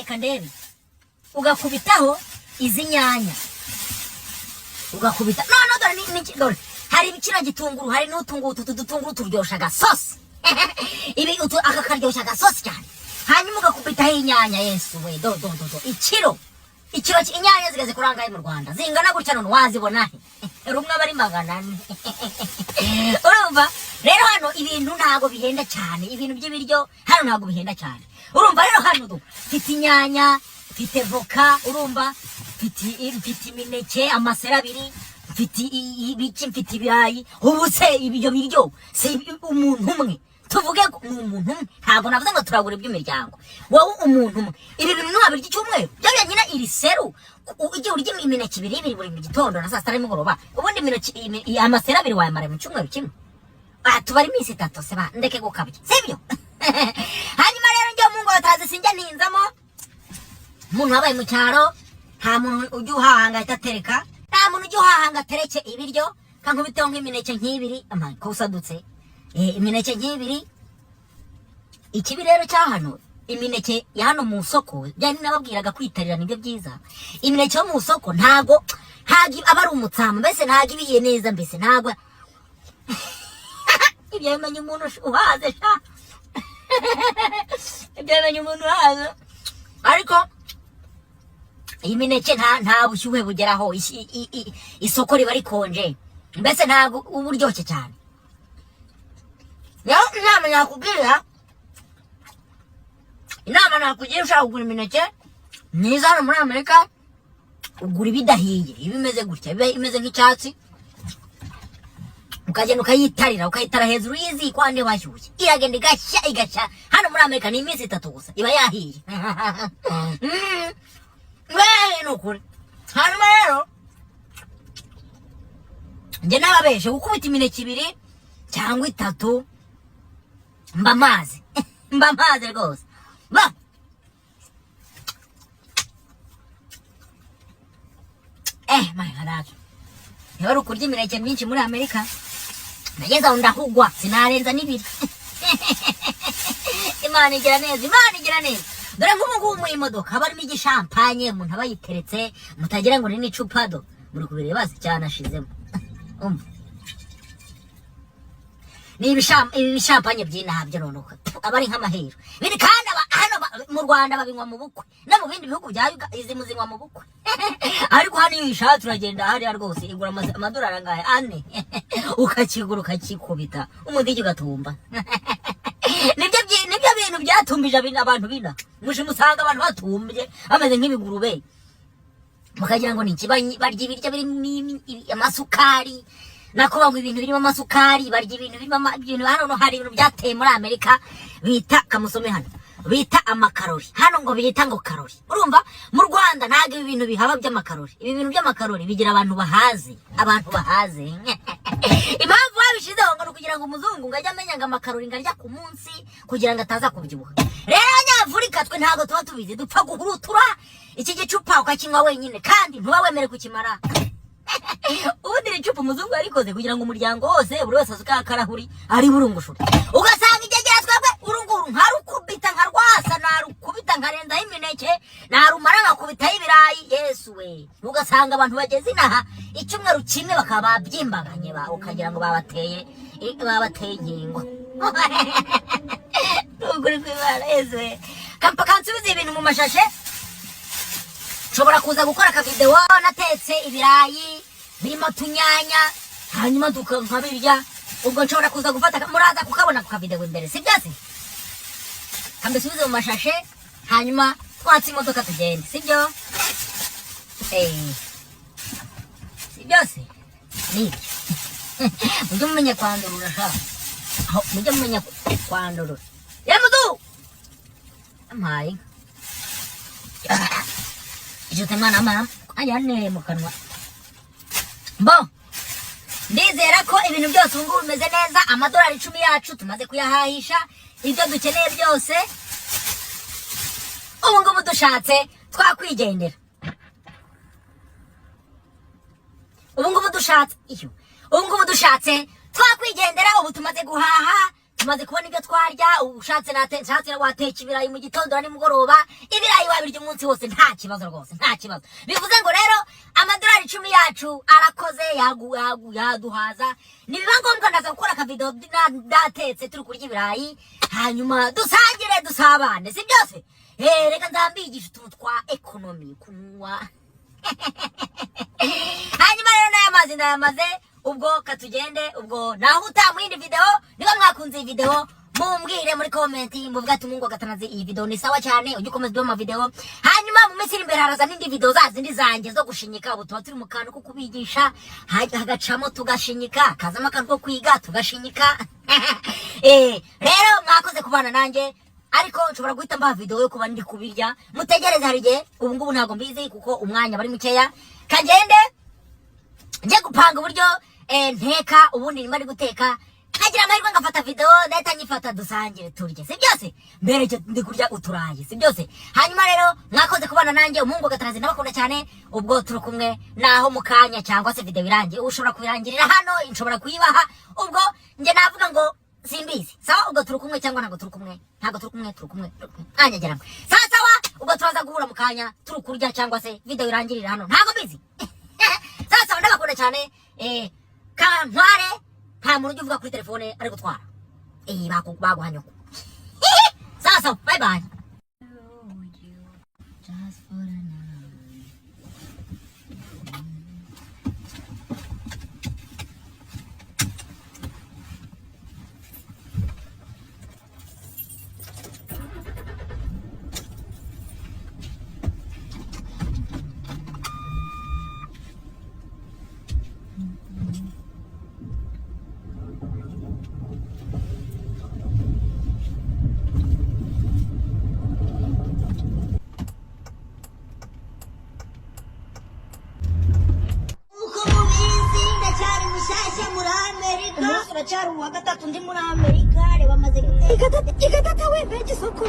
kandebe ugakubitaho izi nyanya ugakubita dore hari ibikira gitunguru hari n'utungutu tudutunguru turyosha gasosi ibi aka karyosha gasosi cyane hanyuma ugakubitaho inyanya Yesu we do ikiro inyanya zigaze kurangaye mu Rwanda zingana gutya none wazibona rumwe bari 400 urumva rero hano ibintu ntago bihenda cyane ibintu by'ibiryo hano ntago bihenda cyane urumva rero hano mfite inyanya mfite voka urumva mfite imineke amasera abiri mfite ibirayi ubuse ibyo biryo si umuntu umwe tuvuge umuntu umwe ntago navuze ngo turagura iby'imiryango wowe umuntu umwe ibi bintu nabirya icyumweru byo nyina iri seru ujye urya imineke ibiri buri mu gitondo na saa 6 nimugoroba ubundi imineke amasera abiri wayamara mu cyumweru kimwe tubari iminsi 3 se ba ndeke gukabya sibyo hanyuma rero njye mungu batazi sinjya ninzamo umuntu wabaye mu cyaro nta muntu ujya uhahanga itatereka nta muntu ujya uhahanga atereke ibiryo kankubiteho nk'imineke nk'ibiri ko usadutse imineke nk'ibiri ikibi rero cyahano imineke ya hano mu soko byari nababwiraga kwitarira nibyo byiza imineke yo mu soko ntago aba ari umutsama mbese ntago ibiye neza mbese ntago ibyo bimenye umuntu uhaze sha ibyo bimenye umuntu uhaze ariko iyi mineke nta bushyuhe bugeraho isoko riba rikonje mbese ntago uburyoshye cyane inama nakugira ushaka kugura imineke myiza hano muri Amerika ugura ibidahiye ibimeze gutya biba imeze nk'icyatsi ukagenda ukayitara hejuru y'iziko ande washyushye iragenda igashya hano muri Amerika ni iminsi 3 gusa iba yahiye ndababwiye ni ukuri hanyuma rero njye nababeshe gukubita imineke 2 cyangwa 3 mba amazi rwose ba my god yari ukurya imineke myinshi muri Amerika nageze aho ndahugwa sinarenza n'ibiri Imana igira neza dore nk'ubu mu imodoka haba harimo igishampanye umuntu aba yiteretse mutagira ngo ni n'icupa do muri kubireba cyane ashizemo umva ni ibishampanye by'inahabyo nonuka aba ari nk'amahero biri kandi hano mu Rwanda babinywa mu bukwe no mu bindi bihugu bya izi muzinywa mu bukwe ariko hano iyo uyishatse uragenda hariya rwose igura amadolari angahe 4 ukakigura ukakikubita umudigi ugatumba nibyo bintu byatumbije abantu bina muje musanga abantu batumbye bameze nk'ibigurube mukagira ngo ni barya ibiryo birimo amasukari nako banywa ibintu birimo amasukari barya ibintu birimo hano hari ibintu byateye muri Amerika bita kamusome hano bita amakarori hano ngo bita ngo karori urumva mu Rwanda ntago ibi bintu bihaba by'amakarori ibi bintu by'amakarori bigira abantu bahaze impamvu babishizeho ngo kugira ngo umuzungu ngajya amenya ngo amakarori ngarya ku munsi kugira ngo ataza kubyibuha rero Abanyafurika twe ntago tuba tubizi dupfa guhurutura iki gicupa ukakinywa wenyine kandi ntuba wemere kukimara ubundi icupa umuzungu yarikoze kugira ngo umuryango wose buri wese asuka akarahuri ari burungushura ugasanga igegera twebwe urunguru nkarukubita nkarwasa narukubita nkarenzaho imineke narumara nkakubitaho ibirayi Yesu we ugasanga abantu bageze inaha icyumweru kimwe bakaba babyimbaganye ukagira ngo babateye inkingo uguri kwibara Yesu we kansubiza ibintu mu mashashe nshobora kuza gukora akavideo natetse ibirayi birimo tunyanya hanyuma nkabirya ubwo nshobora kuza gufata muraza kukabona ku kavideo imbere si byose kambisubize mu mashashe hanyuma twatse imodoka tugende sibyo si byose nibyo mujye mumenya kwandurura mujye mumenya kwandurura mudu amaye Ijute mwana mama ayanere mu kanwa bo ndizera ko ibintu byose ubu bimeze neza amadolari 10 yacu tumaze kuyahahisha ibyo dukeneye byose ubu ngubu dushatse twakwigendera ubu ngubu dushatse twakwigendera ubu tumaze guhaha tumaze kubona ibyo twarya ushatse wateka ibirayi mu gitondo na nimugoroba ibirayi wabirya umunsi wose nta kibazo rwose nta kibazo bivuze ngo rero amadolari 10 yacu arakoze yaduhaza nibiba ngombwa ndaza gukora akavideo ndatetse turi kurya ibirayi hanyuma dusangire dusabane si byose reka ndambigisha utuntu twa economy kunywa hanyuma rero ndayamaze ubwo katugende ubwo naho utamwindi video niba mwakunze iyi video mumbwire muri comment muvuga ati mungu gatanaze iyi video ni sawa cyane ujye ukomeza ama video hanyuma mu minsi imbere haraza n'indi video zazindi zanjye zo gushinyika ubu tuba turi mu kantu ko kubigisha hagacamo tugashinyika kazama kantu ko kwiga tugashinyika rero mwakoze kubana nanjye ariko nshobora guhita mba video yo kuba ndi kubirya mutegereze harije ubu ngubu ntago mbizi kuko umwanya bari mukeya kagende nje gupanga uburyo nteka ubundi nimba ari guteka kagira amahirwe ngafata video ndahita nyifata dusangire turye si byose mbere cyo ndi kurya uturayi si byose hanyuma rero mwakoze kubana nanjye umungu gatarazi nabakunda cyane ubwo turi kumwe naho mukanya cyangwa se video irangiye ushobora kubirangirira hano nshobora kuyibaha ubwo nje navuga ngo simbizi sawa ubwo turi kumwe cyangwa ntago turi kumwe turi kumwe anyageramo sawa ubwo turaza guhura mukanya turi kurya cyangwa se video irangirira hano ntago bizi sasa ndabakunda cyane kantware nta muntu uvuga kuri telefone ari gutwara baguhanyuka sasa bye bye turacyari uwa gatatu ndi muri Amerika reba maze ikatata we mbega isoko